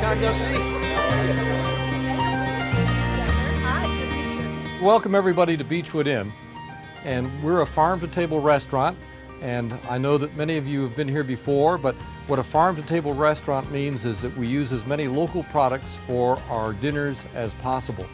time no see. Welcome everybody to Beechwood Inn, and we're a farm-to-table restaurant, and I know that many of you have been here before, but what a farm-to-table restaurant means is that we use as many local products for our dinners as possible.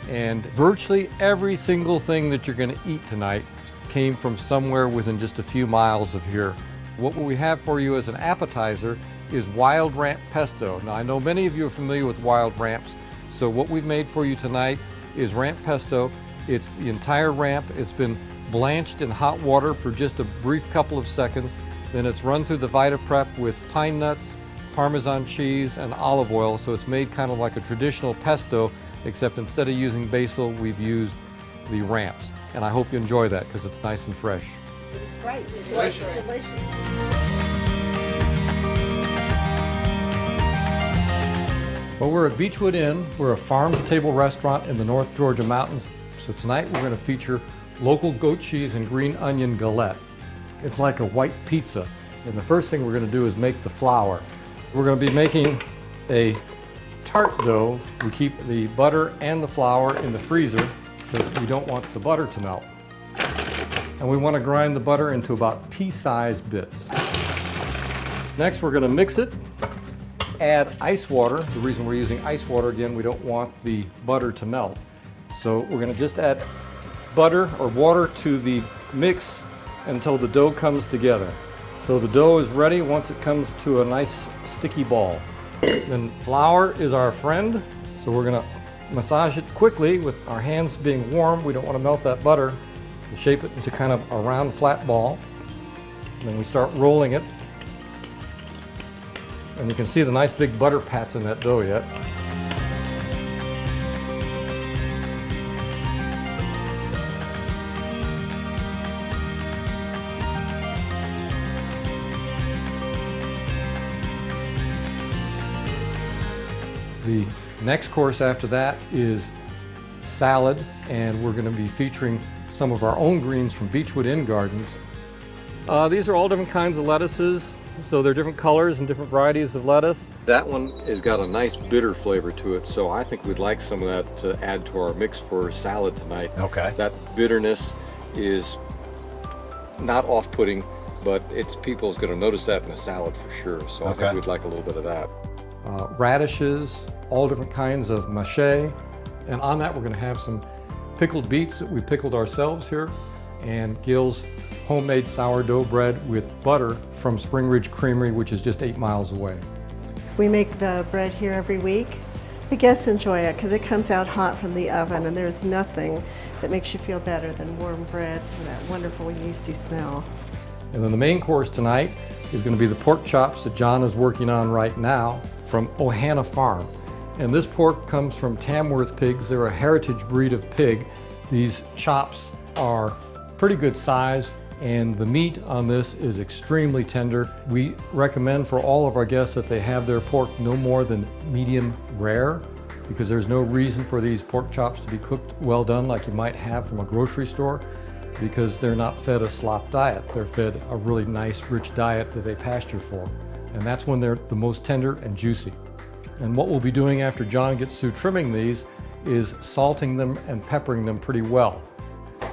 And virtually every single thing that you're going to eat tonight came from somewhere within just a few miles of here. What we have for you as an appetizer is wild ramp pesto. Now I know many of you are familiar with wild ramps, so what we've made for you tonight is ramp pesto. It's the entire ramp. It's been blanched in hot water for just a brief couple of seconds. Then it's run through the Vita Prep with pine nuts, Parmesan cheese, and olive oil. So it's made kind of like a traditional pesto, except instead of using basil, we've used the ramps. And I hope you enjoy that because it's nice and fresh. It was great. It was Delicious. delicious. Well, we're at Beechwood Inn. We're a farm-to-table restaurant in the North Georgia mountains. So tonight we're going to feature local goat cheese and green onion galette. It's like a white pizza. And the first thing we're going to do is make the flour. We're going to be making a tart dough. We keep the butter and the flour in the freezer because we don't want the butter to melt. And we want to grind the butter into about pea-sized bits. Next we're going to mix it, add ice water. The reason we're using ice water, again, we don't want the butter to melt. So we're going to just add butter or water to the mix until the dough comes together. So the dough is ready once it comes to a nice sticky ball. Then flour is our friend, so we're going to massage it quickly with our hands being warm. We don't want to melt that butter. We shape it into kind of a round flat ball. And then we start rolling it. And you can see the nice big butter pats in that dough yet. The next course after that is salad, and we're going to be featuring some of our own greens from Beechwood Inn Gardens. These are all different kinds of lettuces, so they're different colors and different varieties of lettuce. That one has got a nice bitter flavor to it, so I think we'd like some of that to add to our mix for salad tonight. Okay. That bitterness is not off-putting, but people's going to notice that in a salad for sure, so I think we'd like a little bit of that. Radishes, all different kinds of mache, and on that we're going to have some pickled beets that we pickled ourselves here, and Gil's homemade sourdough bread with butter from Spring Ridge Creamery, which is just 8 miles away. We make the bread here every week. The guests enjoy it because it comes out hot from the oven, and there's nothing that makes you feel better than warm bread and that wonderful yeasty smell. And then the main course tonight is going to be the pork chops that John is working on right now from Ohana Farm. And this pork comes from Tamworth pigs. They're a heritage breed of pig. These chops are pretty good size, and the meat on this is extremely tender. We recommend for all of our guests that they have their pork no more than medium rare, because there's no reason for these pork chops to be cooked well done like you might have from a grocery store, because they're not fed a slop diet. They're fed a really nice, rich diet that they pasture for. And that's when they're the most tender and juicy. And what we'll be doing after John gets through trimming these is salting them and peppering them pretty well.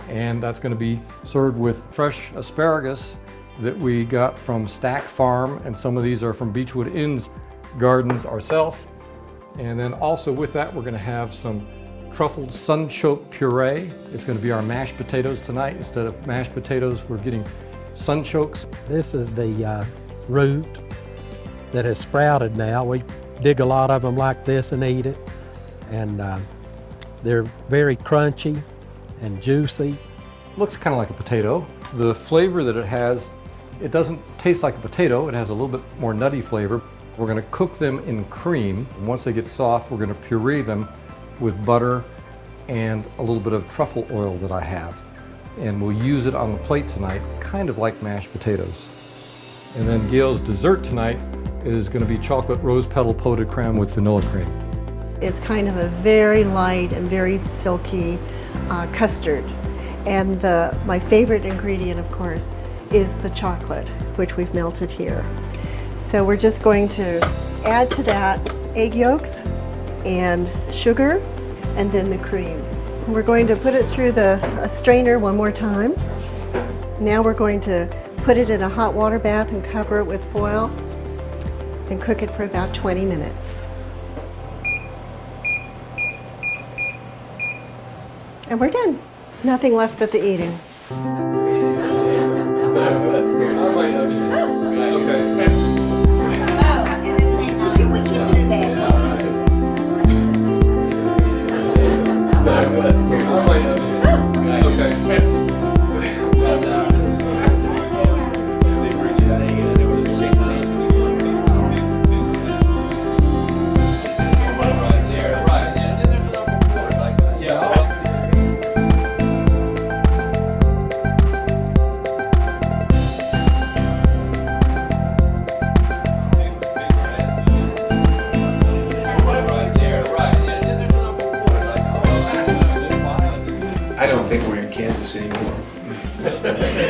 And that's going to be served with fresh asparagus that we got from Stack Farm, and some of these are from Beechwood Inn's Gardens ourselves. And then also with that, we're going to have some truffled sunchoke puree. It's going to be our mashed potatoes tonight. Instead of mashed potatoes, we're getting sunchokes. This is the root that has sprouted now. We dig a lot of them like this and eat it. And they're very crunchy and juicy. Looks kind of like a potato. The flavor that it has, it doesn't taste like a potato. It has a little bit more nutty flavor. We're going to cook them in cream. And once they get soft, we're going to puree them with butter and a little bit of truffle oil that I have. And we'll use it on the plate tonight, kind of like mashed potatoes. And then Gail's dessert tonight is going to be chocolate rose petal poted crème with vanilla cream. It's kind of a very light and very silky custard. And my favorite ingredient, of course, is the chocolate, which we've melted here. So we're just going to add to that egg yolks and sugar, and then the cream. We're going to put it through the strainer one more time. Now we're going to put it in a hot water bath and cover it with foil and cook it for about 20 minutes. And we're done. Nothing left but the eating. I don't think we're in Kansas anymore.